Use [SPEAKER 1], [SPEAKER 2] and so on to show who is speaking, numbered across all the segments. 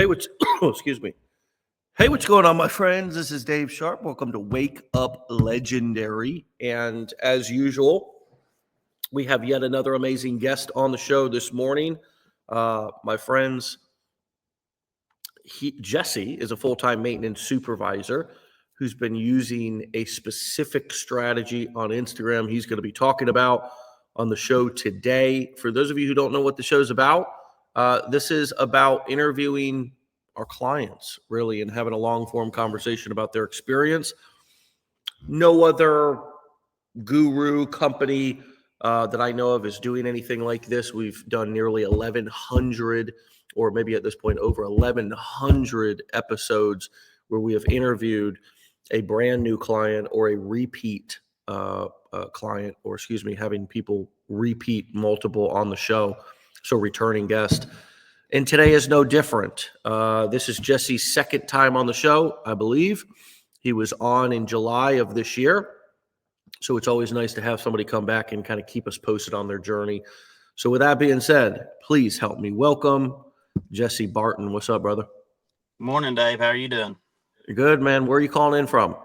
[SPEAKER 1] Hey, what's excuse me. Hey, what's going on, my friends? This is Dave Sharpe. Welcome to Wake Up Legendary. And as usual, we have yet another amazing guest on the show this morning. My friends, Jesse is a full-time maintenance supervisor who's been using a specific strategy on Instagram he's going to be talking about on the show today. For those of you who don't know what the show's about, this is about interviewing our clients, really, and having a long-form conversation about their experience. No other guru company that I know of is doing anything like this. We've done nearly 1,100, or maybe at this point over 1,100 episodes where we have interviewed a brand new client or a repeat client, or excuse me, having people repeat multiple on the show. So returning guest. And today is no different. This is Jesse's second time on the show, I believe. He was on in July of this year. So it's always nice to have somebody come back and kind of keep us posted on their journey. So with that being said, please help me welcome Jesse Barton. What's up, brother?
[SPEAKER 2] Morning, Dave. How are you doing?
[SPEAKER 1] You're good, man. Where are you calling in from?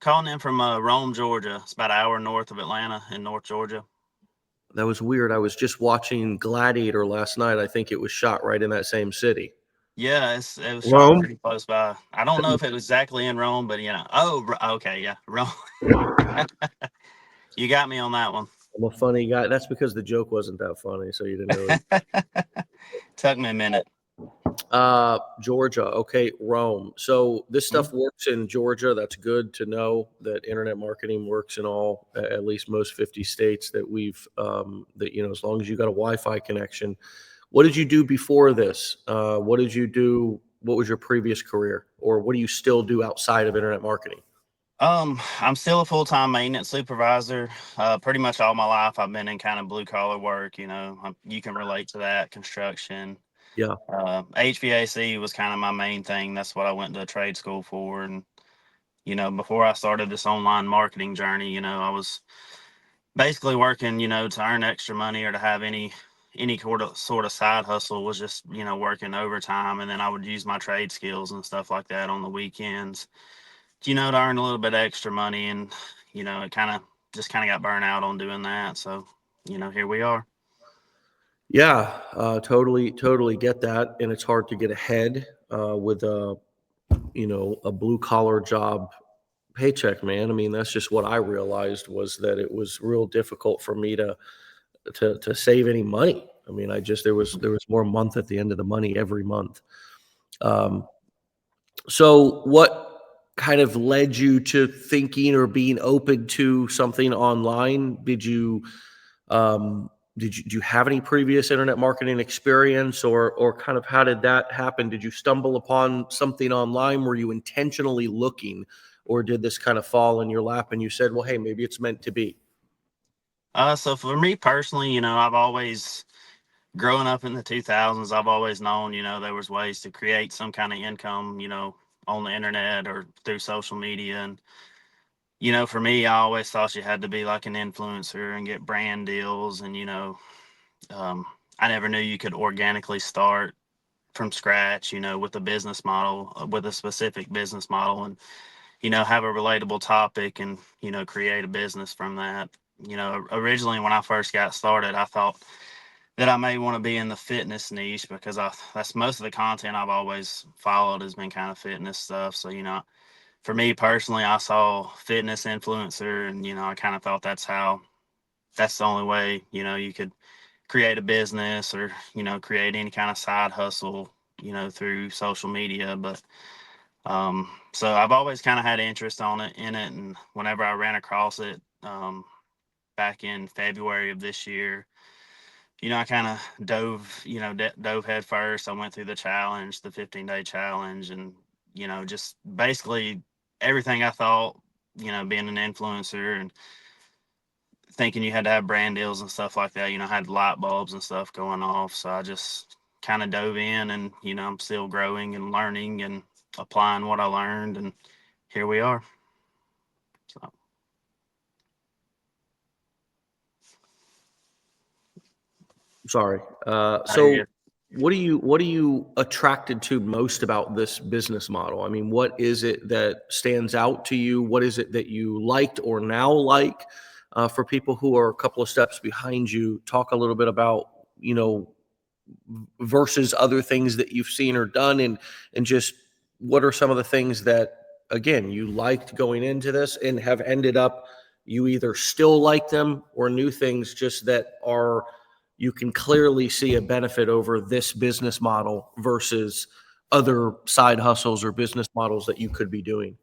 [SPEAKER 2] Calling in from Rome, Georgia. It's about an hour north of Atlanta in North Georgia.
[SPEAKER 1] That was weird. I was just watching Gladiator last night. I think it was shot right in that same city.
[SPEAKER 2] Yeah, it was shot
[SPEAKER 1] Rome?
[SPEAKER 2] pretty close by. I don't know if it was exactly in Rome, but okay, yeah, Rome. You got me on that one.
[SPEAKER 1] I'm a funny guy. That's because the joke wasn't that funny, so you didn't really.
[SPEAKER 2] Took me a minute.
[SPEAKER 1] Georgia. Okay, Rome. So this stuff works in Georgia. That's good to know that internet marketing works in all, at least most 50 states that we've, as long as you got a Wi-Fi connection. What did you do before this? What did you do? What was your previous career, or what do you still do outside of internet marketing?
[SPEAKER 2] I'm still a full-time maintenance supervisor. Pretty much all my life I've been in kind of blue collar work. You can relate to that, construction.
[SPEAKER 1] Yeah.
[SPEAKER 2] HVAC was kind of my main thing. That's what I went to trade school for. And, before I started this online marketing journey, I was basically working, to earn extra money or to have any sort of side hustle was just, working overtime. And then I would use my trade skills and stuff like that on the weekends, to earn a little bit extra money. And, it kind of got burnt out on doing that. So, here we are.
[SPEAKER 1] Yeah, totally get that. And it's hard to get ahead with a blue collar job paycheck, man. I mean, that's just what I realized, was that it was real difficult for me to save any money. I mean, there was more month at the end of the money every month. Um, so what kind of led you to thinking or being open to something online? Um, do you have any previous internet marketing experience, or kind of how did that happen? Did you stumble upon something online? Were you intentionally looking, or did this kind of fall in your lap and you said, well, hey, maybe it's meant to be?
[SPEAKER 2] So for me personally, I've always, growing up in the 2000s, I've always known, there was ways to create some kind of income, on the internet or through social media. And, for me, I always thought you had to be like an influencer and get brand deals. And, um, I never knew you could organically start from scratch, with a business model, with a specific business model, and, have a relatable topic and, create a business from that. Originally when I first got started, I thought that I may want to be in the fitness niche because that's most of the content I've always followed has been kind of fitness stuff. So, for me personally, I saw fitness influencer and, I kind of thought that's the only way, you could create a business or, create any kind of side hustle, through social media. But, so I've always kind of had interest in it. And whenever I ran across it, back in February of this year, I kind of dove head first. I went through the challenge, the 15-day challenge, and, just basically everything I thought, being an influencer and thinking you had to have brand deals and stuff like that, had light bulbs and stuff going off. So I just kind of dove in and, I'm still growing and learning and applying what I learned. And here we are. So.
[SPEAKER 1] Sorry.
[SPEAKER 2] So
[SPEAKER 1] what are you attracted to most about this business model? I mean, what is it that stands out to you? What is it that you liked or now like? For people who are a couple of steps behind you, talk a little bit about, versus other things that you've seen or done, and just what are some of the things that, again, you liked going into this and have ended up, you either still like them or new things just that are, you can clearly see a benefit over this business model versus other side hustles or business models that you could be doing.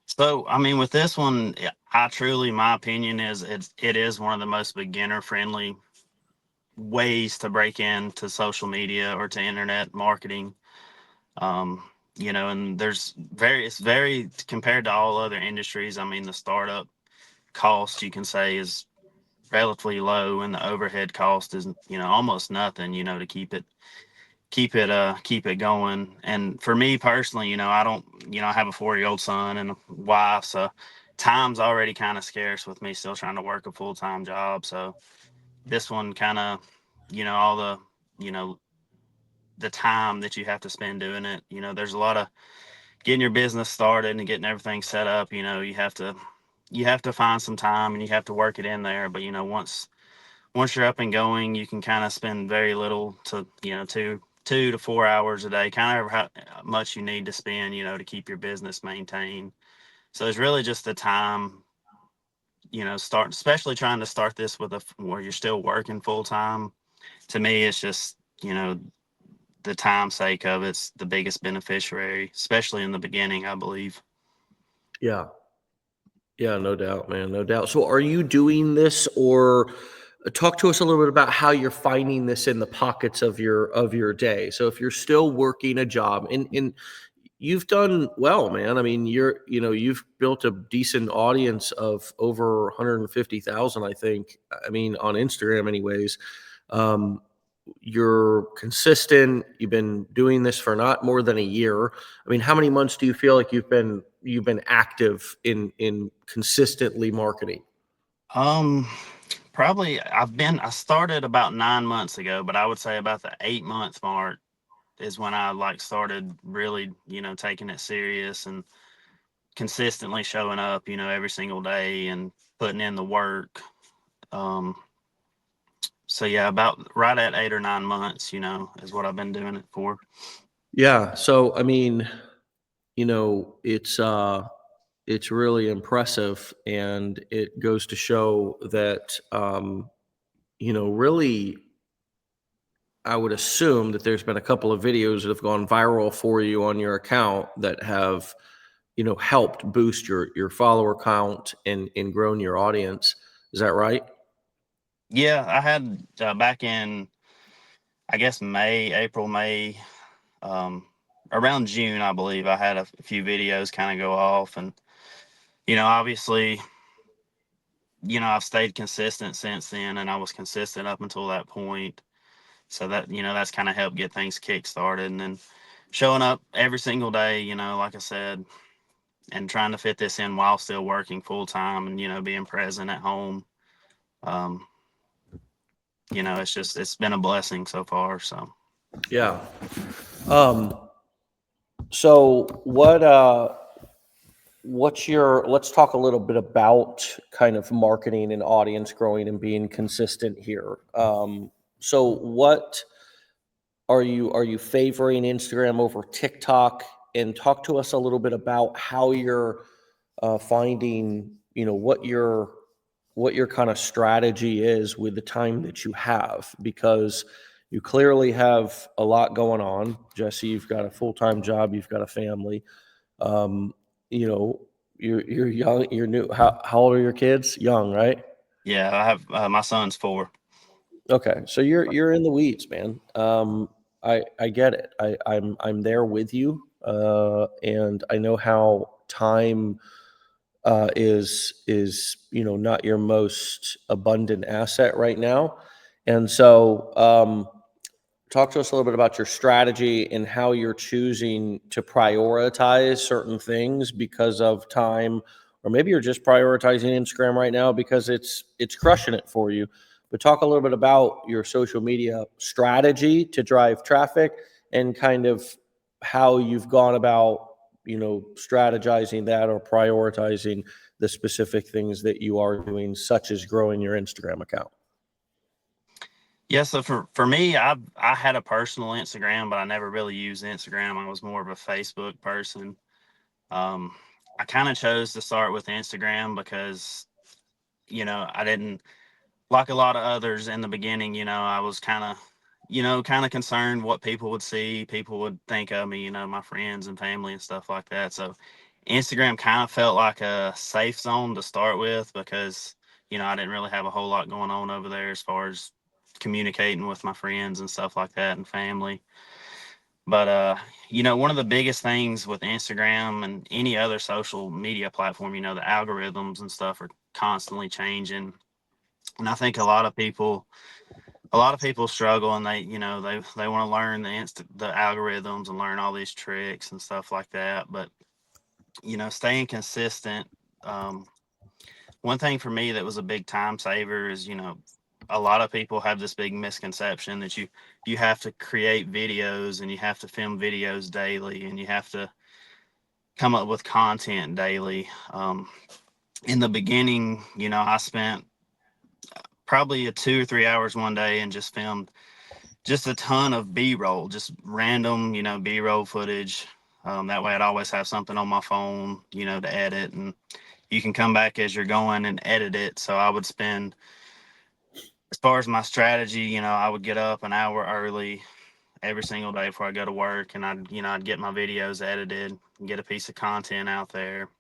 [SPEAKER 2] So, I mean, with this one, I truly, my opinion is it is one of the most beginner friendly ways to break into social media or to internet marketing. And it's very compared to all other industries. I mean, the startup cost, you can say, is relatively low, and the overhead cost is, almost nothing, to keep it going. And for me personally, I don't, I have a 4-year-old son and a wife, so time's already kind of scarce with me still trying to work a full-time job. So this one kind of, all you know, the time that you have to spend doing it, there's a lot of getting your business started and getting everything set up. You have to find some time and you have to work it in there. But, once you're up and going, you can kind of spend very little to, 2 to 4 hours a day, kind of how much you need to spend, to keep your business maintained. So it's really just the time, especially trying to start this where you're still working full time. To me, it's just, the time sake of it's the biggest beneficiary, especially in the beginning, I believe.
[SPEAKER 1] Yeah. Yeah, no doubt, man, no doubt. So are you doing this, or talk to us a little bit about how you're finding this in the pockets of your day? So if you're still working a job, and you've done well, man. I mean, you've built a decent audience of over 150,000, I think. I mean, on Instagram anyways. Um, you're consistent. You've been doing this for not more than a year. I mean, how many months do you feel like you've been active in consistently marketing?
[SPEAKER 2] Um, Probably I started about 9 months ago, but I would say about the 8 month mark is when I like started really, taking it serious and consistently showing up, every single day and putting in the work. Um, so yeah, about right at 8 or 9 months, is what I've been doing it for.
[SPEAKER 1] Yeah. So I mean, it's really impressive, and it goes to show that really, I would assume that there's been a couple of videos that have gone viral for you on your account that have, helped boost your follower count and grown your audience. Is that right?
[SPEAKER 2] Yeah, I had back in, I guess, April, May, um, around June, I believe, I had a few videos kind of go off. And, obviously, I've stayed consistent since then, and I was consistent up until that point. So that, that's kind of helped get things kick started. And then showing up every single day, like I said, and trying to fit this in while still working full time and, being present at home. Um, it's been a blessing so far. So.
[SPEAKER 1] Yeah. Um, so let's talk a little bit about kind of marketing and audience growing and being consistent here. So what are you favoring Instagram over TikTok? And talk to us a little bit about how you're finding, what your kind of strategy is with the time that you have, because you clearly have a lot going on. Jesse, you've got a full-time job, you've got a family. Um, you know, you're young, you're new. How old are your kids? Young, right?
[SPEAKER 2] Yeah, I have my son's 4.
[SPEAKER 1] Okay, so you're in the weeds, man. I get it. I'm there with you, and I know how time is not your most abundant asset right now, and so talk to us a little bit about your strategy and how you're choosing to prioritize certain things because of time, or maybe you're just prioritizing Instagram right now because it's crushing it for you. but talk a little bit about your social media strategy to drive traffic and kind of how you've gone about, strategizing that or prioritizing the specific things that you are doing, such as growing your Instagram account.
[SPEAKER 2] Yeah, so for me, I had a personal Instagram, but I never really used Instagram. I was more of a Facebook person. I kind of chose to start with Instagram because, I didn't, like a lot of others in the beginning, I was kind of concerned what people would see, people would think of me, my friends and family and stuff like that. So Instagram kind of felt like a safe zone to start with because, I didn't really have a whole lot going on over there as far as communicating with my friends and stuff like that and family. But one of the biggest things with Instagram and any other social media platform, the algorithms and stuff are constantly changing. And I think a lot of people struggle, and they want to learn the algorithms and learn all these tricks and stuff like that. But staying consistent. One thing for me that was a big time saver is, a lot of people have this big misconception that you have to create videos and you have to film videos daily and you have to come up with content daily. In the beginning, I spent probably 2 or 3 hours one day and just filmed just a ton of B-roll, just random, B-roll footage. That way I'd always have something on my phone, to edit, and you can come back as you're going and edit it. So I would spend, as far as my strategy, I would get up an hour early every single day before I go to work, and I'd get my videos edited and get a piece of content out there.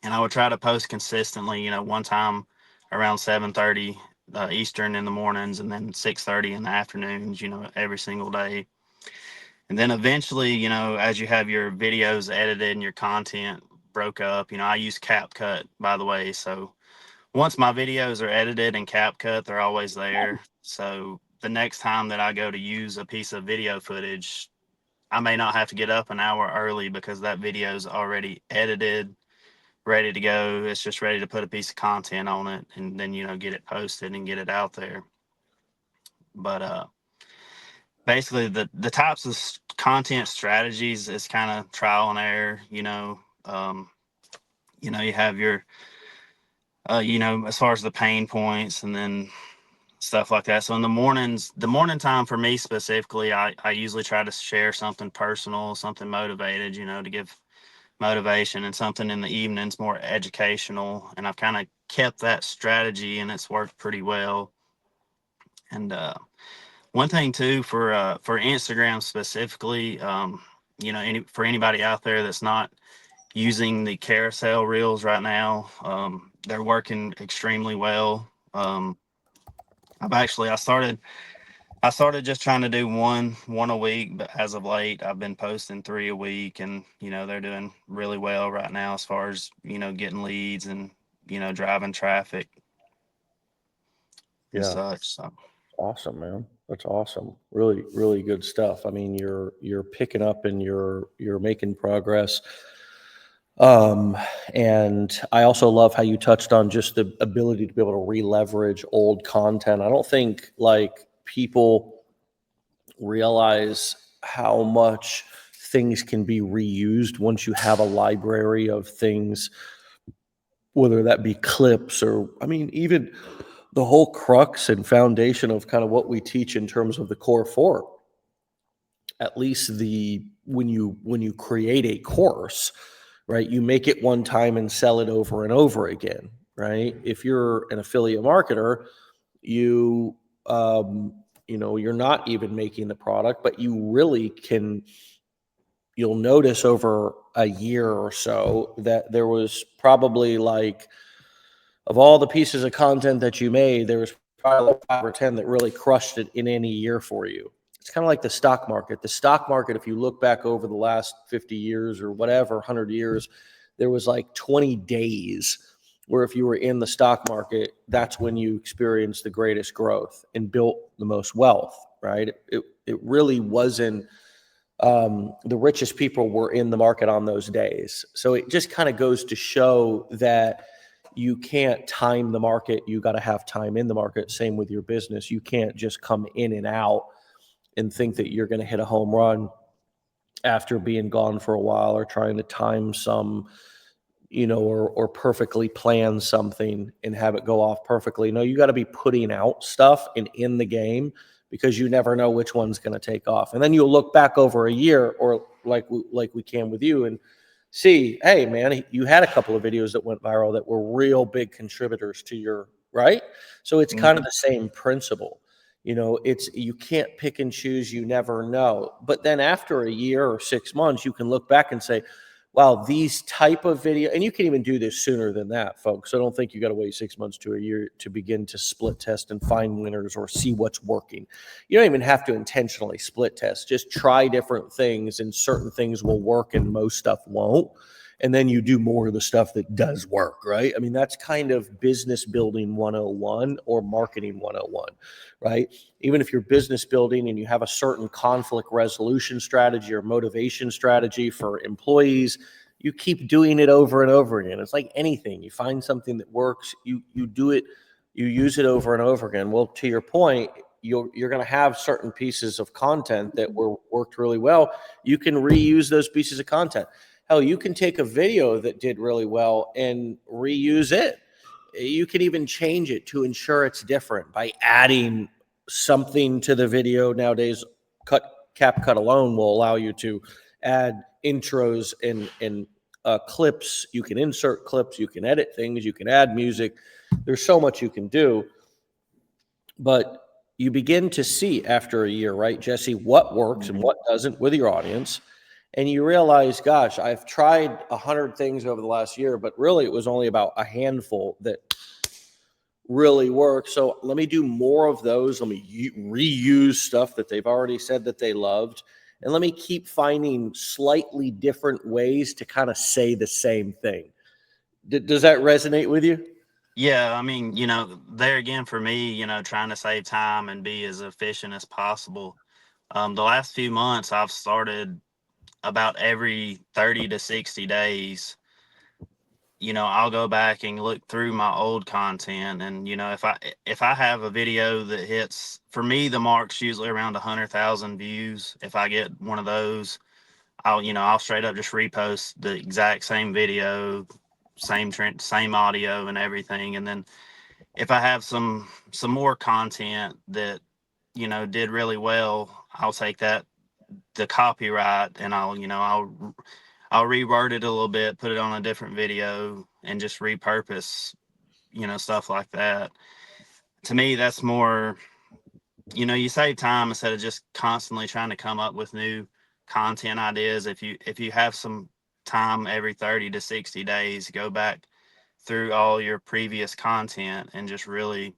[SPEAKER 2] And I would try to post consistently, one time around 7:30 Eastern in the mornings, and then 6:30 in the afternoons, every single day. And then eventually, as you have your videos edited and your content broke up, I use CapCut, by the way. So once my videos are edited in CapCut, they're always there. So the next time that I go to use a piece of video footage, I may not have to get up an hour early because that video is already edited, ready to go. It's just ready to put a piece of content on it and then, get it posted and get it out there. But basically the types of content strategies is kind of trial and error. You have your as far as the pain points and then stuff like that. So in the morning time for me specifically, I usually try to share something personal, something motivated, to give motivation, and something in the evenings more educational. And I've kind of kept that strategy and it's worked pretty well. And one thing too for Instagram specifically, for anybody out there that's not using the carousel reels right now, they're working extremely well. I started just trying to do one a week, but as of late, I've been posting 3 a week, and they're doing really well right now as far as getting leads and driving traffic and such. So
[SPEAKER 1] Awesome, man. That's awesome. Really, really good stuff. I mean, you're picking up and you're making progress. And I also love how you touched on just the ability to be able to re-leverage old content. I don't think like people realize how much things can be reused once you have a library of things, whether that be clips or, I mean, even the whole crux and foundation of kind of what we teach in terms of the core four. At least when you create a course, right, you make it one time and sell it over and over again, right? If you're an affiliate marketer, you you're not even making the product, but you really can. You'll notice over a year or so that there was probably like, of all the pieces of content that you made, there was probably like 5 or 10 that really crushed it in any year for you. It's kind of like the stock market. The stock market, if you look back over the last 50 years or whatever, 100 years, there was like 20 days where if you were in the stock market, that's when you experienced the greatest growth and built the most wealth, right? It really wasn't, the richest people were in the market on those days. So it just kind of goes to show that you can't time the market. You got to have time in the market. Same with your business. You can't just come in and out and think that you're going to hit a home run after being gone for a while, or trying to time some, or perfectly plan something and have it go off perfectly. No, you got to be putting out stuff and in the game, because you never know which one's going to take off. And then you'll look back over a year, or like we can with you, and see, hey man, you had a couple of videos that went viral that were real big contributors to your, right? So it's kind of the same principle. It's, you can't pick and choose, you never know. But then after a year or 6 months, you can look back and say, wow, these type of video, and you can even do this sooner than that, folks. I don't think you got to wait 6 months to a year to begin to split test and find winners or see what's working. You don't even have to intentionally split test. Just try different things, and certain things will work and most stuff won't. And then you do more of the stuff that does work, right? I mean, that's kind of business building 101 or marketing 101, right? Even if you're business building and you have a certain conflict resolution strategy or motivation strategy for employees, you keep doing it over and over again. It's like anything. You find something that works, you do it, you use it over and over again. Well, to your point, you're going to have certain pieces of content that worked really well. You can reuse those pieces of content. Hell, you can take a video that did really well and reuse it. You can even change it to ensure it's different by adding something to the video. Nowadays, CapCut alone will allow you to add intros and clips. You can insert clips, you can edit things, you can add music. There's so much you can do. But you begin to see after a year, right, Jesse, what works and what doesn't with your audience. And you realize, gosh, I've tried 100 things over the last year, but really it was only about a handful that really work. So let me do more of those. Let me reuse stuff that they've already said that they loved. And let me keep finding slightly different ways to kind of say the same thing. Does that resonate with you?
[SPEAKER 2] Yeah, I mean, there again for me, trying to save time and be as efficient as possible. The last few months, I've started about every 30 to 60 days. I'll go back and look through my old content, and if I have a video that hits, for me, the mark's usually around 100,000 views. If I get one of those, I'll straight up just repost the exact same video, same trend, same audio and everything. And then if I have some more content that did really well, I'll take the copyright, and I'll reword it a little bit, put it on a different video, and just repurpose stuff like that. To me, that's more, you save time instead of just constantly trying to come up with new content ideas. If you have some time every 30 to 60 days, go back through all your previous content and just really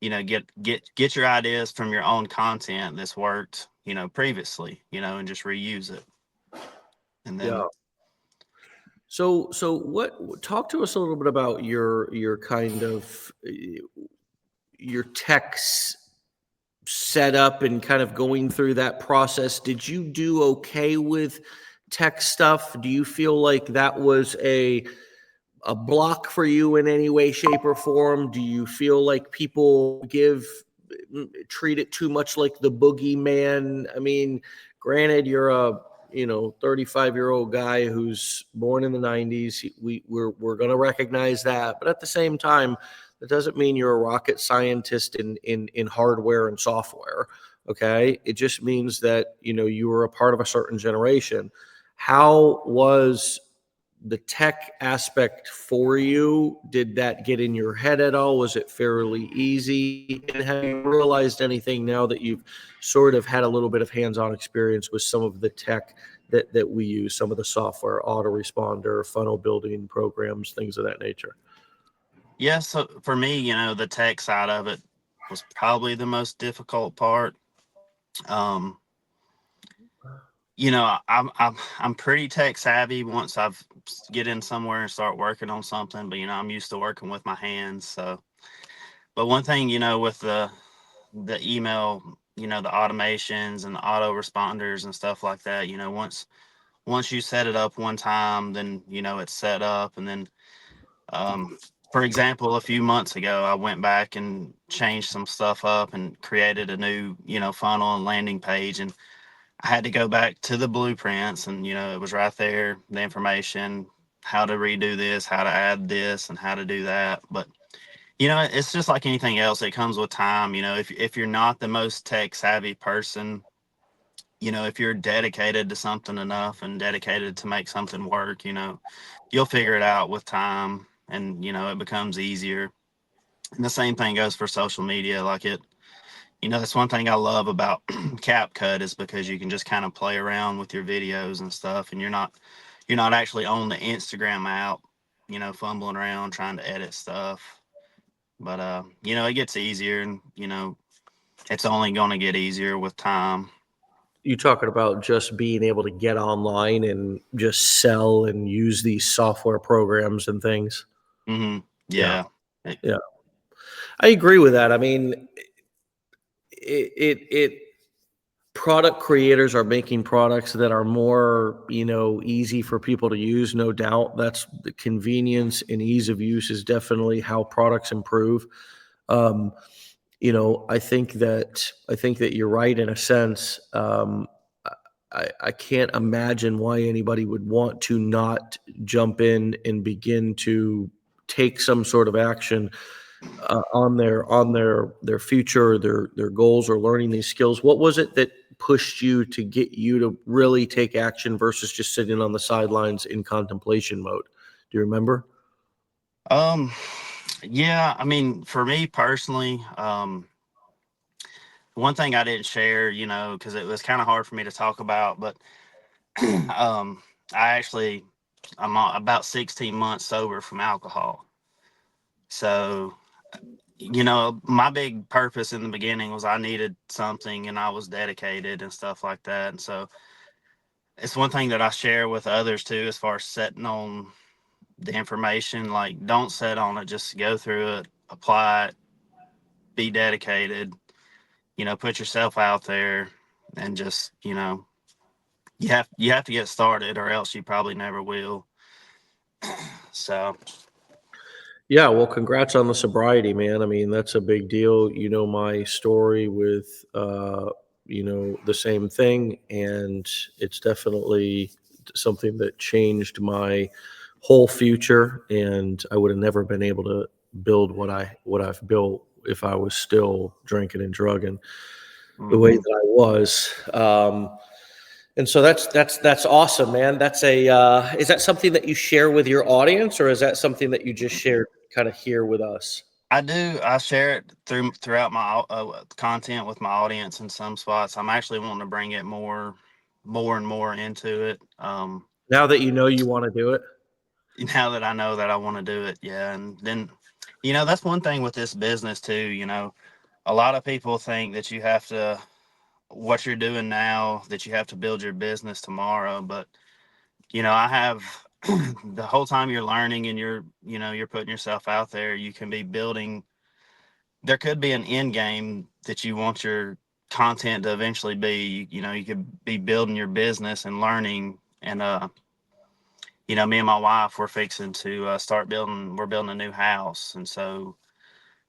[SPEAKER 2] get your ideas from your own content that's worked previously, and just reuse it. And then
[SPEAKER 1] Yeah. So what, talk to us a little bit about your kind of your tech setup and kind of going through that process. Did you do okay with tech stuff? Do you feel like that was a block for you in any way, shape, or form? Do you feel like people treat it too much like the boogeyman? I mean, granted, you're a 35-year-old guy who's born in the 90s. We're going to recognize that, but at the same time, that doesn't mean you're a rocket scientist in hardware and software. Okay, it just means that you were a part of a certain generation. How was the tech aspect for you? Did that get in your head at all? Was it fairly easy? And have you realized anything now that you've sort of had a little bit of hands-on experience with some of the tech that we use, some of the software, autoresponder, funnel building programs, things of that nature?
[SPEAKER 2] yeah, so for me, the tech side of it was probably the most difficult part. Um, I'm pretty tech savvy once I've get in somewhere and start working on something, but I'm used to working with my hands. So, but one thing, with the email, the automations and the autoresponders and stuff like that, once you set it up one time, then it's set up, and then for example, a few months ago, I went back and changed some stuff up and created a new, funnel and landing page. And I had to go back to the blueprints, and, it was right there, the information, how to redo this, how to add this, and how to do that. But, it's just like anything else. It comes with time. If you're not the most tech savvy person, if you're dedicated to something enough and dedicated to make something work, you'll figure it out with time, and, it becomes easier. And the same thing goes for social media. That's one thing I love about CapCut, is because you can just kind of play around with your videos and stuff, and you're not actually on the Instagram app, fumbling around trying to edit stuff. But it gets easier, and it's only going to get easier with time.
[SPEAKER 1] You talking about just being able to get online and just sell and use these software programs and things?
[SPEAKER 2] Hmm.
[SPEAKER 1] Yeah,
[SPEAKER 2] Yeah. It-
[SPEAKER 1] yeah. I agree with that. I mean, it product creators are making products that are more, easy for people to use, no doubt. That's the convenience and ease of use is definitely how products improve. Um, I think that you're right in a sense. I can't imagine why anybody would want to not jump in and begin to take some sort of action on their future, their goals, or learning these skills. What was it that pushed you to get you to really take action versus just sitting on the sidelines in contemplation mode? Do you remember?
[SPEAKER 2] Um, yeah, I mean, for me personally, one thing I didn't share, because it was kind of hard for me to talk about, but um, I'm about 16 months sober from alcohol. So, my big purpose in the beginning was I needed something, and I was dedicated and stuff like that. And so it's one thing that I share with others too, as far as setting on the information. Like, don't set on it, just go through it, apply it, be dedicated, put yourself out there, and just, you have to get started, or else you probably never will. So,
[SPEAKER 1] Yeah, well, congrats on the sobriety, man. I mean, that's a big deal. You know my story with the same thing, and it's definitely something that changed my whole future, and I would have never been able to build what I've built if I was still drinking and drugging the way
[SPEAKER 2] mhm.
[SPEAKER 1] that I was. And so that's awesome, man. That's a is that something that you share with your audience, or is that something that you just shared kind of here with us?
[SPEAKER 2] I do. I share it throughout my content with my audience in some spots. I'm actually wanting to bring it more and more into it.
[SPEAKER 1] Now that you know you want to do it?
[SPEAKER 2] Now that I know that I want to do it, yeah. And then, that's one thing with this business too. A lot of people think that what you're doing now, that you have to build your business tomorrow. But, I have the whole time you're learning, and you're putting yourself out there, you can be building. There could be an end game that you want your content to eventually be. You could be building your business and learning. And, me and my wife, we're fixing to we're building a new house. And so,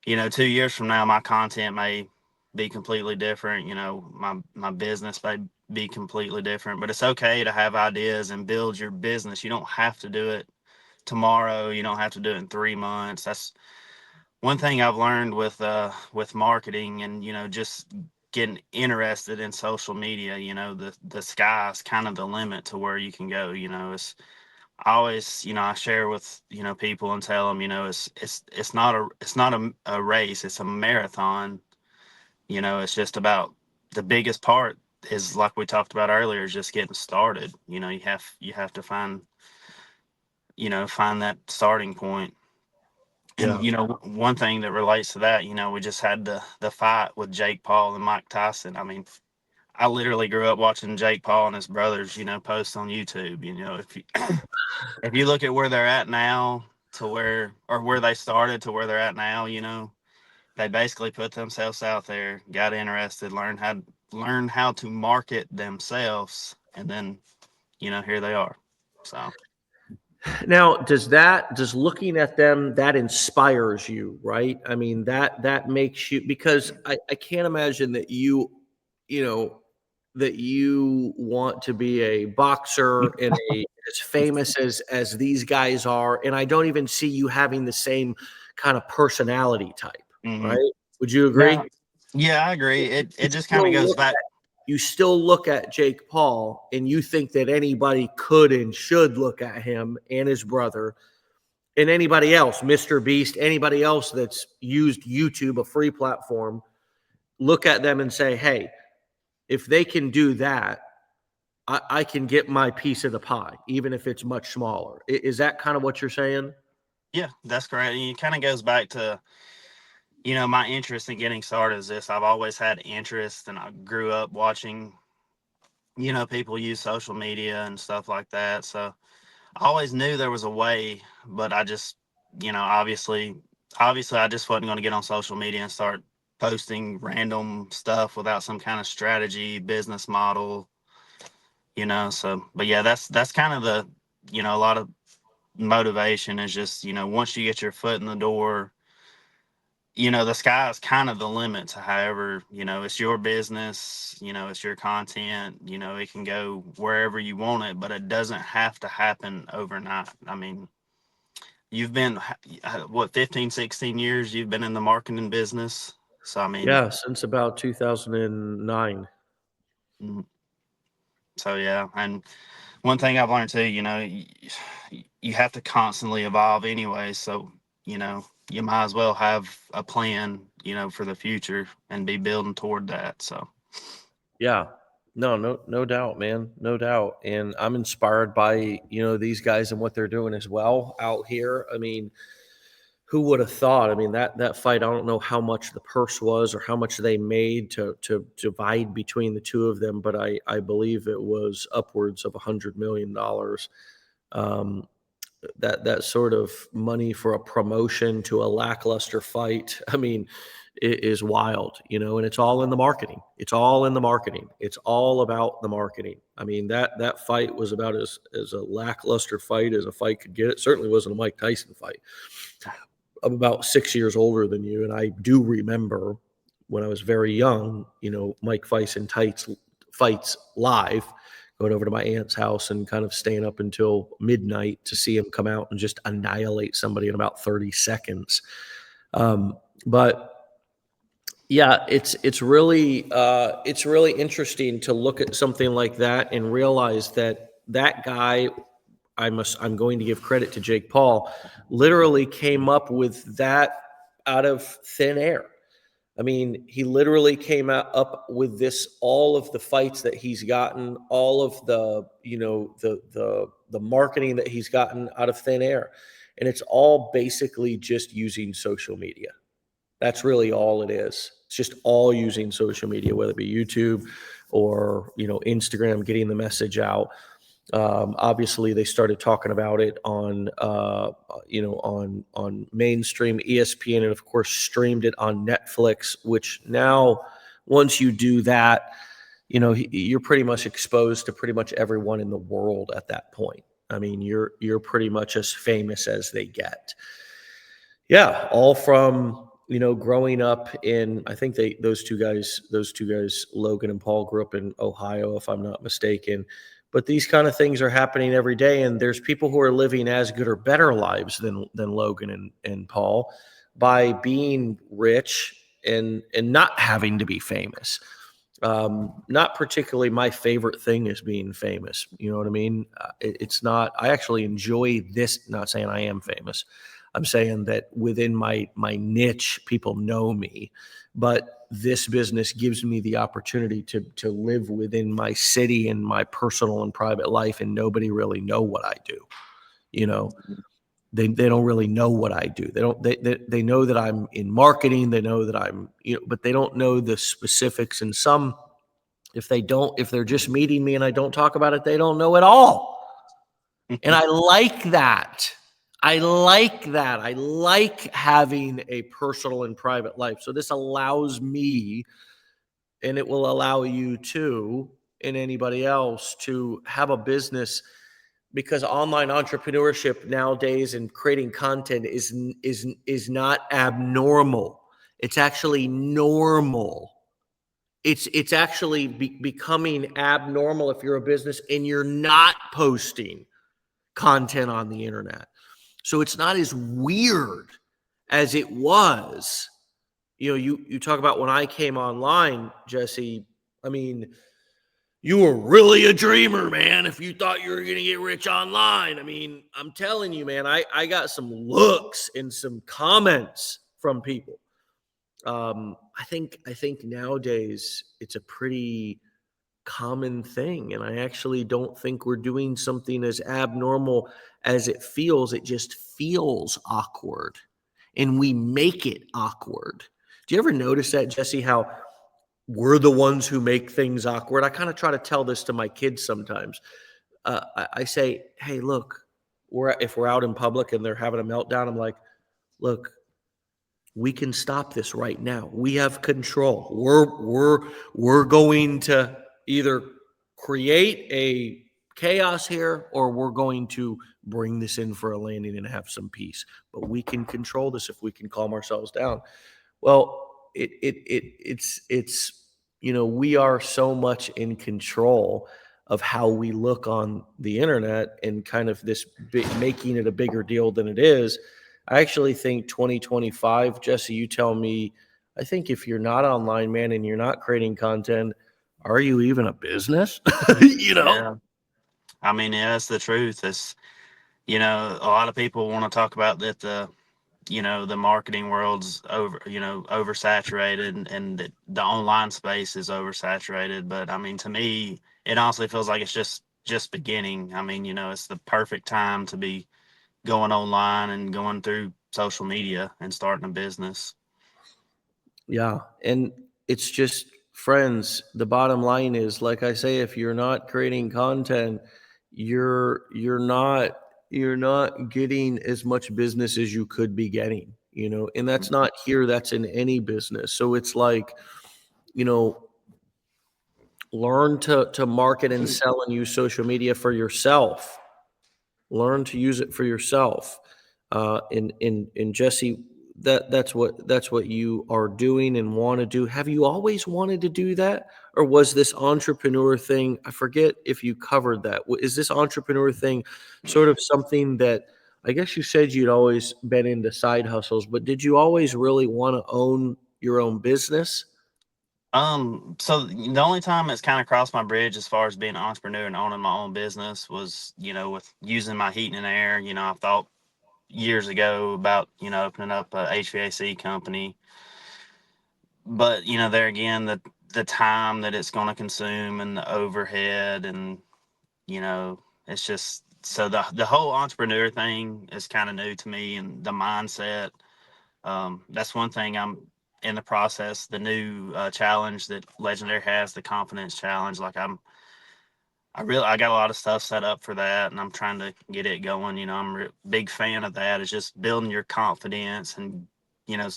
[SPEAKER 2] 2 years from now, my content may be completely different. My business may be completely different, but it's okay to have ideas and build your business. You don't have to do it tomorrow. You don't have to do it in 3 months. That's one thing I've learned with marketing, and, just getting interested in social media. The sky's kind of the limit to where you can go. It's I always, I share with, people and tell them, it's not a race, it's a marathon. It's just about, the biggest part is, like we talked about earlier, is just getting started. You have to find that starting point. And,
[SPEAKER 1] Yeah.
[SPEAKER 2] one thing that relates to that, we just had the fight with Jake Paul and Mike Tyson. I mean, I literally grew up watching Jake Paul and his brothers, post on YouTube. If you look at where they're at now, to where they started to where they're at now, they basically put themselves out there, got interested, learn how to market themselves, and then, here they are. So,
[SPEAKER 1] Now, does looking at them, that inspires you, right? I mean, that makes you, because I can't imagine that you know, that you want to be a boxer and as famous as these guys are, and I don't even see you having the same kind of personality type,
[SPEAKER 2] Hmm.
[SPEAKER 1] right? Would you agree?
[SPEAKER 2] No, yeah, I agree. It
[SPEAKER 1] You
[SPEAKER 2] just kind of
[SPEAKER 1] still
[SPEAKER 2] goes
[SPEAKER 1] look
[SPEAKER 2] back.
[SPEAKER 1] you still look at Jake Paul and you think that anybody could and should look at him and his brother and anybody else, Mr. Beast, anybody else that's used YouTube, a free platform, look at them and say, hey, if they can do that, I can get my piece of the pie, even if it's much smaller. Is that kind of what you're saying?
[SPEAKER 2] Yeah, that's correct. And it kind of goes back to, my interest in getting started is this. I've always had interest, and I grew up watching, people use social media and stuff like that. So I always knew there was a way, but I just, obviously, I just wasn't going to get on social media and start posting random stuff without some kind of strategy, business model, So, but yeah, that's kind of a lot of motivation is just, once you get your foot in the door, the sky is kind of the limit to however, it's your business, it's your content, it can go wherever you want it, but it doesn't have to happen overnight. I mean, you've been, what, 15, 16 years you've been in the marketing business. So, I mean,
[SPEAKER 1] Yeah, since about 2009.
[SPEAKER 2] mm, so yeah. And one thing I've learned too, you have to constantly evolve anyway. So, you might as well have a plan, for the future and be building toward that. So,
[SPEAKER 1] Yeah. No doubt, man. No doubt. And I'm inspired by, these guys and what they're doing as well out here. I mean, who would have thought? I mean, that fight, I don't know how much the purse was or how much they made to divide between the two of them, but I believe it was upwards of $100 million. Um, that sort of money for a promotion to a lackluster fight, I mean, it is wild, and it's all in the marketing. It's all in the marketing. It's all about the marketing. I mean, that fight was about as a lackluster fight as a fight could get. It certainly wasn't a Mike Tyson fight. I'm about 6 years older than you, and I do remember when I was very young, Mike Tyson fights live, going over to my aunt's house and kind of staying up until midnight to see him come out and just annihilate somebody in about 30 seconds. But yeah, it's really interesting to look at something like that and realize that that guy, I'm going to give credit to Jake Paul, literally came up with that out of thin air. I mean, he literally came up with this, all of the fights that he's gotten, all of the, the marketing that he's gotten out of thin air. And it's all basically just using social media. That's really all it is. It's just all using social media, whether it be YouTube or, Instagram, getting the message out. Obviously, they started talking about it on, on mainstream ESPN, and of course, streamed it on Netflix. Which now, once you do that, you're pretty much exposed to pretty much everyone in the world at that point. I mean, you're pretty much as famous as they get. Yeah, all from growing up in, I think those two guys, Logan and Paul, grew up in Ohio, if I'm not mistaken. But these kind of things are happening every day, and there's people who are living as good or better lives than Logan and Paul by being rich and not having to be famous. Not particularly my favorite thing is being famous. You know what I mean? It's not. I actually enjoy this. Not saying I am famous. I'm saying that within my niche, people know me, but this business gives me the opportunity to live within my city and my personal and private life, and nobody really know what I do. You know, they don't really know what I do. They know that I'm in marketing. They know that I'm, but they don't know the specifics. And some, if they're just meeting me and I don't talk about it, they don't know at all. And I like that. I like that. I like having a personal and private life. So this allows me, and it will allow you too, and anybody else, to have a business because online entrepreneurship nowadays and creating content is not abnormal. It's actually normal. It's actually becoming abnormal if you're a business and you're not posting content on the internet. So it's not as weird as it was. You talk about when I came online, Jesse. I mean, you were really a dreamer, man, if you thought you were going to get rich online. I mean, I'm telling you, man, I got some looks and some comments from people. I think nowadays it's a pretty common thing, and I actually don't think we're doing something as abnormal as it feels. It just feels awkward, and we make it awkward. Do you ever notice that, Jesse, how we're the ones who make things awkward? I kind of try to tell this to my kids sometimes. I say, hey, look, if we're out in public and they're having a meltdown, I'm like, look, we can stop this right now. We have control. We're going to either create a chaos here, or we're going to bring this in for a landing and have some peace. But we can control this if we can calm ourselves down. Well, it's we are so much in control of how we look on the internet, and kind of this making it a bigger deal than it is. I actually think 2025, Jesse, you tell me, I think if you're not online, man, and you're not creating content, are you even a business?
[SPEAKER 2] Yeah. I mean, yeah, that's the truth. It's, a lot of people want to talk about that the marketing world's oversaturated, and the online space is oversaturated. But I mean, to me, it honestly feels like it's just beginning. I mean, it's the perfect time to be going online and going through social media and starting a business.
[SPEAKER 1] Yeah. And it's just, friends, the bottom line is, like I say, if you're not creating content, you're not getting as much business as you could be getting, and that's not here, that's in any business. So it's like, you know, learn to market and sell and use social media for yourself. Learn to use it for yourself. And Jesse, that's what you are doing and want to do. Have you always wanted to do that, or was this entrepreneur thing? I forget if you covered that. Is this entrepreneur thing sort of something that, I guess you said you'd always been into side hustles, but did you always really want to own your own business?
[SPEAKER 2] So the only time it's kind of crossed my bridge as far as being an entrepreneur and owning my own business was, with using my heating and air. I thought years ago about, opening up a HVAC company. But, there again, the time that it's going to consume and the overhead, and, it's just, so the whole entrepreneur thing is kind of new to me, and the mindset. That's one thing I'm in the process. The new challenge that Legendary has, the confidence challenge. Like I got a lot of stuff set up for that, and I'm trying to get it going. I'm a big fan of that. It's just building your confidence, and you know,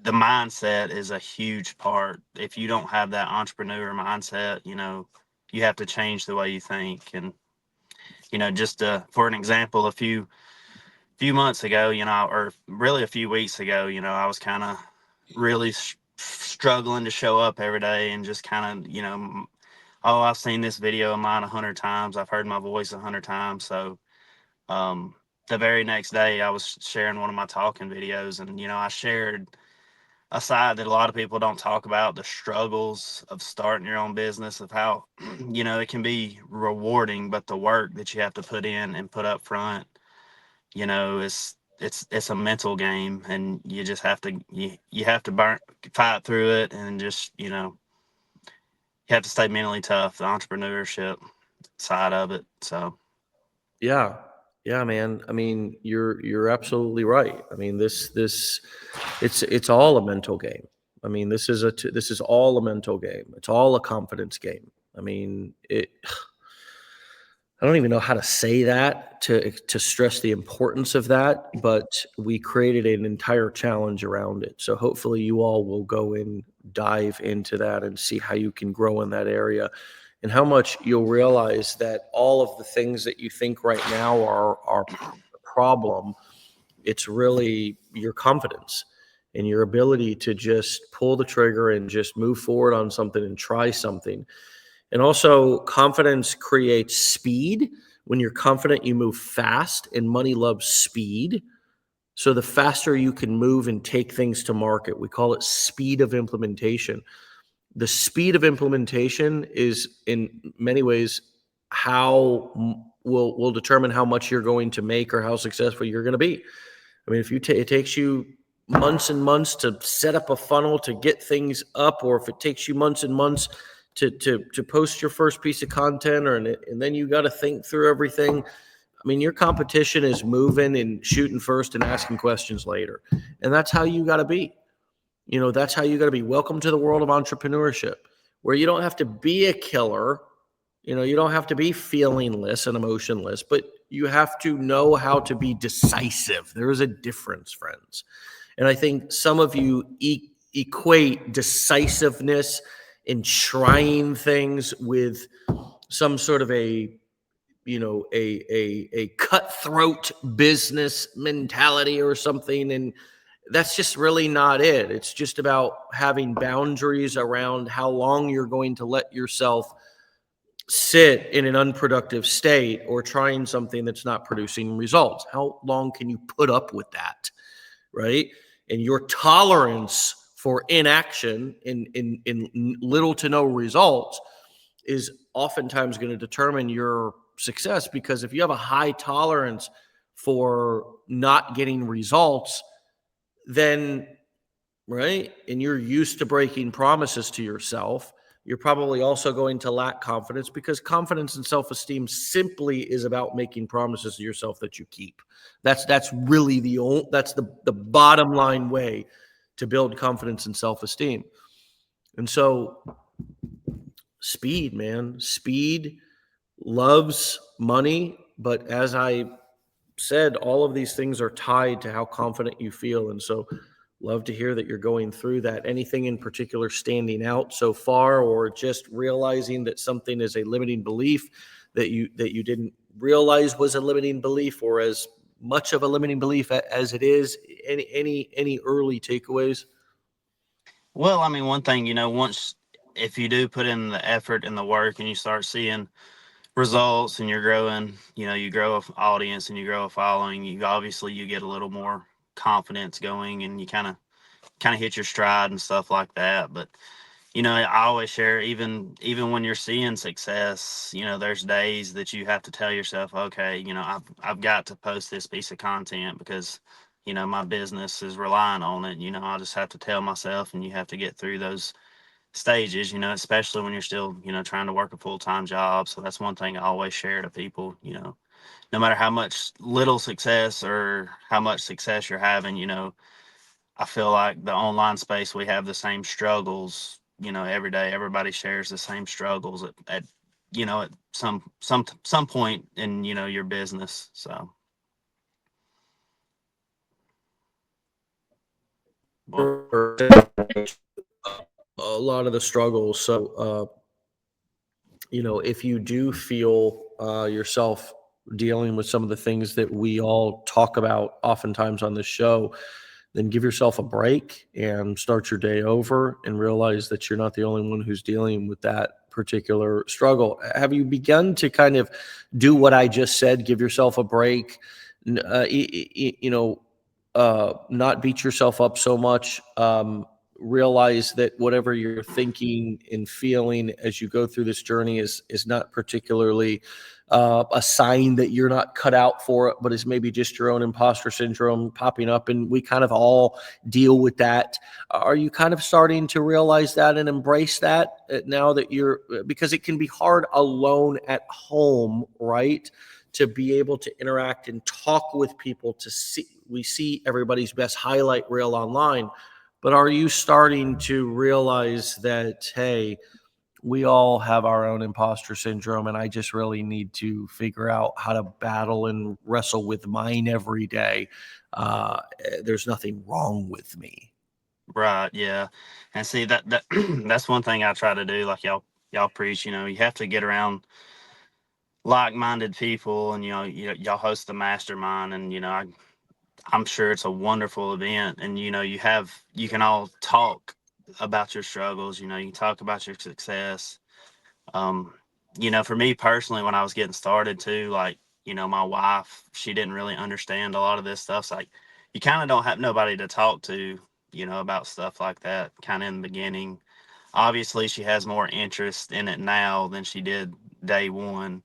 [SPEAKER 2] the mindset is a huge part. If you don't have that entrepreneur mindset, you have to change the way you think. And just for an example, a few months ago, or really a few weeks ago, I was kind of really struggling to show up every day, and just kind of, oh, I've seen this video of mine 100 times. I've heard my voice 100 times. So um, the very next day, I was sharing one of my talking videos, and I shared a side that a lot of people don't talk about: the struggles of starting your own business, of how it can be rewarding, but the work that you have to put in and put up front, it's a mental game, and you just have to you have to fight through it, and just you have to stay mentally tough. The entrepreneurship side of it. So
[SPEAKER 1] Yeah. Yeah, man. I mean, you're absolutely right. I mean, it's all a mental game. I mean, this is all a mental game. It's all a confidence game. I mean, I don't even know how to say that to stress the importance of that, but we created an entire challenge around it. So hopefully you all will go and dive into that and see how you can grow in that area. and how much you'll realize that all of the things that you think right now are a problem, it's really your confidence and your ability to just pull the trigger and just move forward on something and try something. And also, confidence creates speed. When you're confident, you move fast, and money loves speed. So the faster you can move and take things to market, we call it speed of implementation. The speed of implementation is in many ways how will determine how much you're going to make or how successful you're going to be. I mean, if it takes you months and months to set up a funnel to get things up, or if it takes you months and months to post your first piece of content, and then you got to think through everything. I mean, your competition is moving and shooting first and asking questions later, and that's how you got to be. That's how you got to be. Welcome to the world of entrepreneurship, where you don't have to be a killer. You don't have to be feelingless and emotionless, but you have to know how to be decisive. There is a difference, friends. And I think some of you equate decisiveness in trying things with some sort of a cutthroat business mentality or something. And that's just really not it. It's just about having boundaries around how long you're going to let yourself sit in an unproductive state or trying something that's not producing results. How long can you put up with that, right? And your tolerance for inaction in little to no results is oftentimes going to determine your success, because if you have a high tolerance for not getting results, then, right, and you're used to breaking promises to yourself, you're probably also going to lack confidence, because confidence and self-esteem simply is about making promises to yourself that you keep. That's really the bottom line way to build confidence and self-esteem. And so speed, man, speed loves money. But as I said, all of these things are tied to how confident you feel. And so love to hear that you're going through that. Anything in particular standing out so far, or just realizing that something is a limiting belief that you didn't realize was a limiting belief, or as much of a limiting belief as it is? Any early takeaways?
[SPEAKER 2] Well, I mean, one thing, once if you do put in the effort and the work and you start seeing results and you're growing, you grow an audience and you grow a following, you get a little more confidence going, and you kind of hit your stride and stuff like that. But I always share, even when you're seeing success, there's days that you have to tell yourself, okay, I've got to post this piece of content because my business is relying on it. I just have to tell myself, and you have to get through those stages, especially when you're still trying to work a full-time job. So that's one thing I always share to people. No matter how much little success or how much success you're having, I feel like the online space, we have the same struggles, every day. Everybody shares the same struggles at some point in, your business. So, well,
[SPEAKER 1] A lot of the struggles. So, if you do feel yourself dealing with some of the things that we all talk about oftentimes on this show, then give yourself a break and start your day over, and realize that you're not the only one who's dealing with that particular struggle. Have you begun to kind of do what I just said? Give yourself a break, not beat yourself up so much. Realize that whatever you're thinking and feeling as you go through this journey is not particularly a sign that you're not cut out for it, but is maybe just your own imposter syndrome popping up. And we kind of all deal with that. Are you kind of starting to realize that and embrace that now that because it can be hard alone at home, right? To be able to interact and talk with people, we see everybody's best highlight reel online. But are you starting to realize that, hey, we all have our own imposter syndrome, and I just really need to figure out how to battle and wrestle with mine every day? There's nothing wrong with me.
[SPEAKER 2] right. Yeah. And see that that's one thing I try to do. Like, y'all y'all preach. You have to get around like-minded people, and y'all host the mastermind, and I'm sure it's a wonderful event, and you can all talk about your struggles. You can talk about your success. Um, for me personally, when I was getting started too, like, my wife, she didn't really understand a lot of this stuff. So, like, you kind of don't have nobody to talk to, about stuff like that kind of in the beginning. Obviously, she has more interest in it now than she did day one.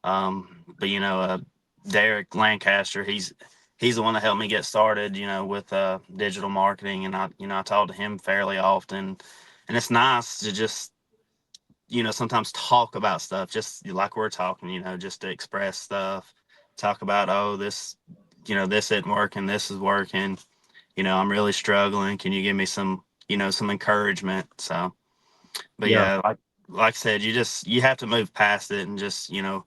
[SPEAKER 2] But Derek Lancaster, he's the one that helped me get started, with digital marketing, and I talk to him fairly often, and it's nice to just sometimes talk about stuff, just like we're talking, just to express stuff, talk about, oh, this, this isn't working, this is working, I'm really struggling. Can you give me some, some encouragement? So, but
[SPEAKER 1] Yeah,
[SPEAKER 2] yeah, like I said, you have to move past it, and just, you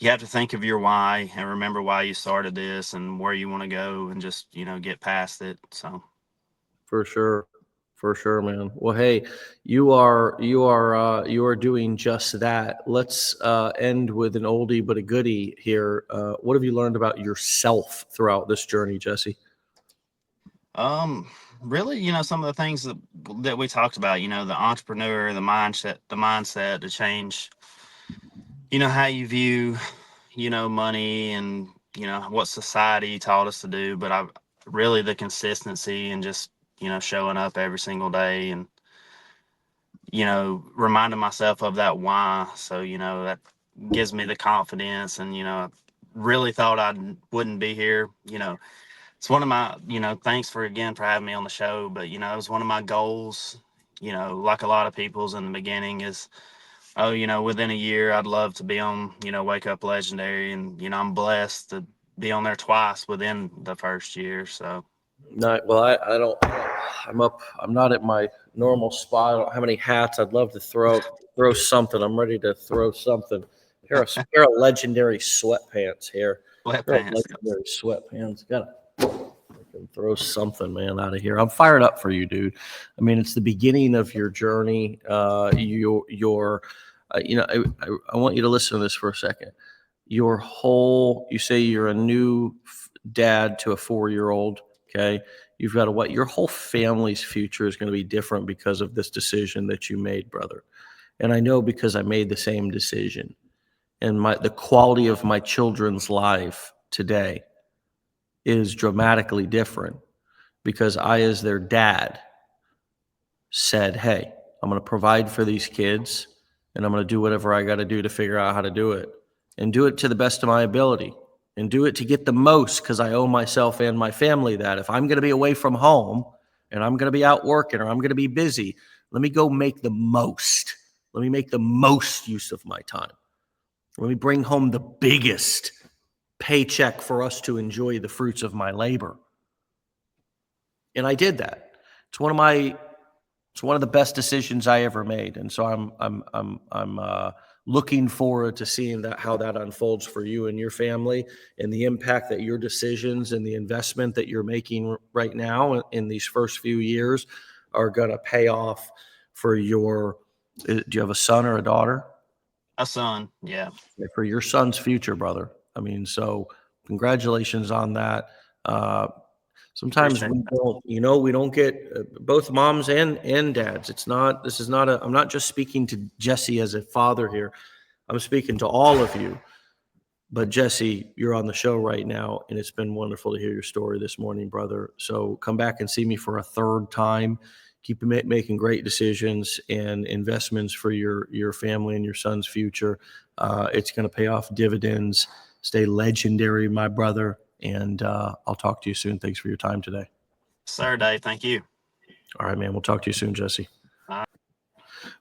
[SPEAKER 2] have to think of your why and remember why you started this and where you want to go, and just, get past it. So,
[SPEAKER 1] for sure. For sure, man. Well, hey, you are doing just that. Let's end with an oldie but a goodie here. What have you learned about yourself throughout this journey, Jesse?
[SPEAKER 2] um, really, some of the things that we talked about, the entrepreneur, the mindset to change, how you view, money, and, what society taught us to do. But I really, the consistency, and just, showing up every single day, and, reminding myself of that why. So, that gives me the confidence, and, really thought I wouldn't be here. It's one of my, thanks for again for having me on the show. But, it was one of my goals, like a lot of people's in the beginning, is, oh, within a year, I'd love to be on, Wake Up Legendary. And, I'm blessed to be on there twice within the first year. So,
[SPEAKER 1] No, well, I don't. I'm up. I'm not at my normal spot. I don't have any hats. I'd love to throw something. I'm ready to throw something. Pair of legendary sweatpants here. Pair of
[SPEAKER 2] sweatpants.
[SPEAKER 1] legendary sweatpants. Gotta throw something, man, out of here. I'm fired up for you, dude. I mean, it's the beginning of your journey. I want you to listen to this for a second. You say you're a new dad to a 4-year-old. Okay. You've got what your whole family's future is going to be different because of this decision that you made, brother. And I know because I made the same decision, and the quality of my children's life today is dramatically different because I, as their dad, said, hey, I'm going to provide for these kids, and I'm going to do whatever I got to do to figure out how to do it, and do it to the best of my ability, and do it to get the most, because I owe myself and my family that. If I'm going to be away from home and I'm going to be out working, or I'm going to be busy, let me go make the most. Let me make the most use of my time. Let me bring home the biggest paycheck for us to enjoy the fruits of my labor. And I did that. It's one of the best decisions I ever made, and so I'm looking forward to seeing how that unfolds for you and your family, and the impact that your decisions and the investment that you're making right now in these first few years are going to pay off for your. Do you have a son or a daughter?
[SPEAKER 2] A son. Yeah.
[SPEAKER 1] For your son's future, brother. I mean, so congratulations on that. Uh, Sometimes
[SPEAKER 2] Appreciate
[SPEAKER 1] we don't get both moms and dads. This is not I'm not just speaking to Jesse as a father here. I'm speaking to all of you. But Jesse, you're on the show right now, and it's been wonderful to hear your story this morning, brother. So come back and see me for a third time. Keep making great decisions and investments for your family and your son's future. It's going to pay off dividends. Stay legendary, my brother, and I'll talk to you soon. Thanks for your time today.
[SPEAKER 2] Sir Dave. Thank you.
[SPEAKER 1] All right, man. We'll talk to you soon, Jesse.
[SPEAKER 2] All right.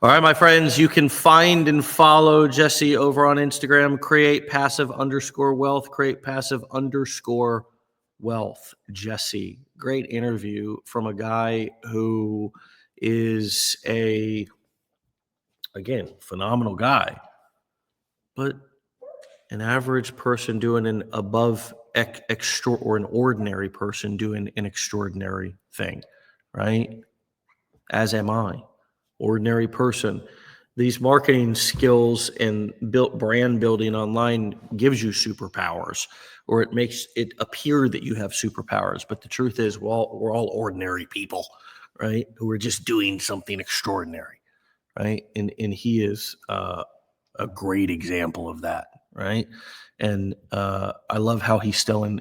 [SPEAKER 1] All right, my friends, you can find and follow Jesse over on Instagram, create passive_wealth, create passive_wealth. Jesse, great interview from a guy who is again, phenomenal guy, but an average person doing an above extra, or an ordinary person doing an extraordinary thing, right? As am I, ordinary person these marketing skills and built brand building online gives you superpowers, or it makes it appear that you have superpowers. But the truth is, we're all ordinary people, right? Who are just doing something extraordinary, right? And he is a great example of that, right? And I love how he still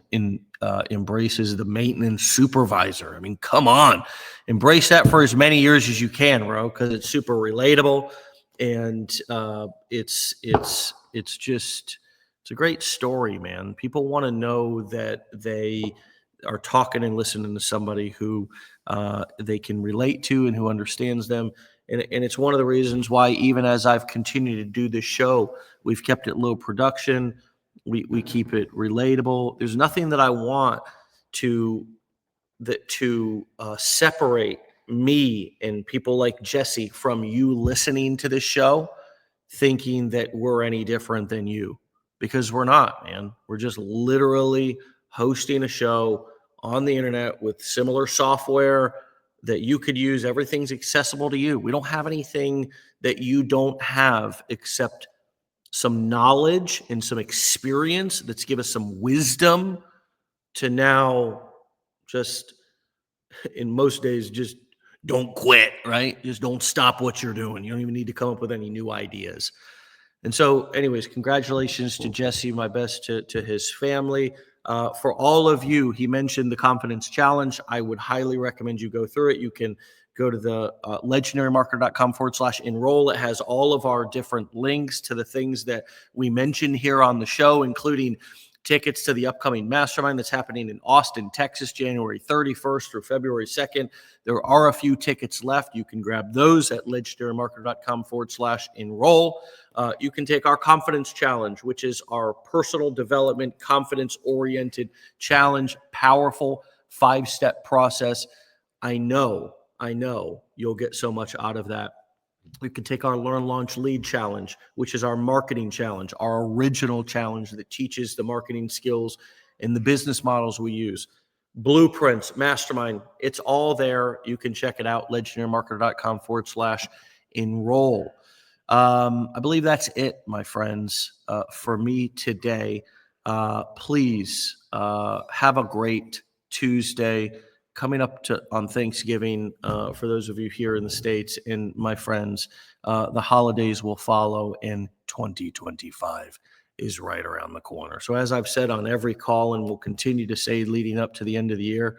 [SPEAKER 1] embraces the maintenance supervisor. I mean, come on, embrace that for as many years as you can, bro, because it's super relatable, and it's a great story, man. People want to know that they are talking and listening to somebody who they can relate to and who understands them. And it's one of the reasons why, even as I've continued to do this show, we've kept it low production. We keep it relatable. There's nothing that I want to separate me and people like Jesse from you listening to this show, thinking that we're any different than you, because we're not, man. We're just literally hosting a show on the internet with similar software that you could use. Everything's accessible to you. We don't have anything that you don't have except some knowledge and some experience that's give us some wisdom to now just, in most days, just don't quit, right? Just don't stop what you're doing. You don't even need to come up with any new ideas. And so, anyways, congratulations to Jesse. My best to his family. For all of you, he mentioned the Confidence Challenge. I would highly recommend you go through it. You can go to the legendarymarketer.com/enroll. It has all of our different links to the things that we mentioned here on the show, including tickets to the upcoming mastermind that's happening in Austin, Texas, January 31st through February 2nd. There are a few tickets left. You can grab those at legendarymarketer.com/enroll. You can take our Confidence Challenge, which is our personal development, confidence-oriented challenge, powerful 5-step process. I know you'll get so much out of that. You can take our Learn, Launch, Lead challenge, which is our marketing challenge, our original challenge that teaches the marketing skills and the business models we use. Blueprints, mastermind, it's all there. You can check it out, legendarymarketer.com/enroll. I believe that's it, my friends, for me today. Please have a great Tuesday coming up on Thanksgiving. For those of you here in the States and my friends, the holidays will follow, and 2025 is right around the corner. So as I've said on every call and will continue to say leading up to the end of the year,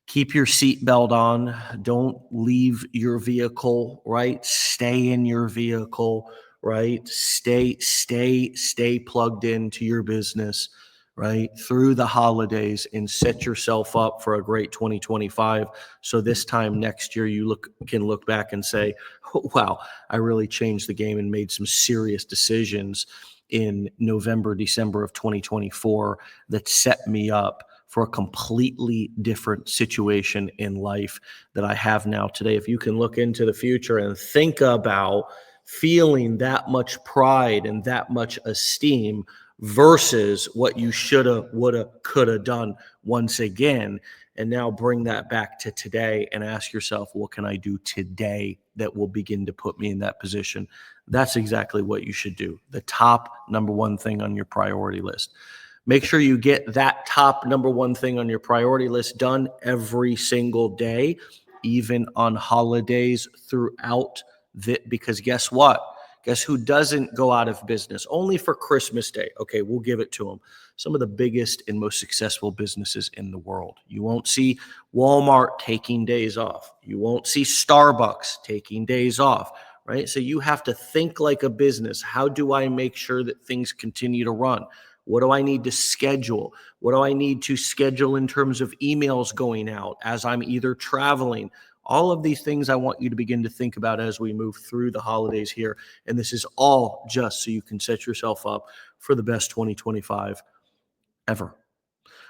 [SPEAKER 1] keep your seatbelt on. Don't leave your vehicle, right? Stay in your vehicle, right? Stay plugged into your business, right? Through the holidays, and set yourself up for a great 2025. So this time next year, you can look back and say, oh, wow, I really changed the game and made some serious decisions in November, December of 2024 that set me up for a completely different situation in life that I have now today. If you can look into the future and think about feeling that much pride and that much esteem versus what you shoulda, woulda, coulda done once again, and now bring that back to today and ask yourself, what can I do today that will begin to put me in that position? That's exactly what you should do. The top number one thing on your priority list. Make sure you get that top number one thing on your priority list done every single day, even on holidays throughout because guess what? Guess who doesn't go out of business? Only for Christmas Day. Okay, we'll give it to them. Some of the biggest and most successful businesses in the world. You won't see Walmart taking days off. You won't see Starbucks taking days off, right? So you have to think like a business. How do I make sure that things continue to run? What do I need to schedule? What do I need to schedule in terms of emails going out as I'm either traveling? All of these things I want you to begin to think about as we move through the holidays here. And this is all just so you can set yourself up for the best 2025 ever.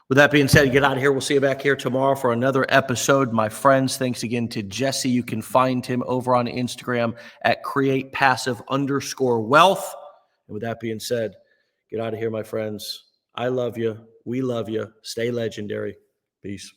[SPEAKER 1] With that being said, get out of here. We'll see you back here tomorrow for another episode. My friends, thanks again to Jesse. You can find him over on Instagram at createpassive_wealth. And with that being said, get out of here, my friends. I love you. We love you. Stay legendary. Peace.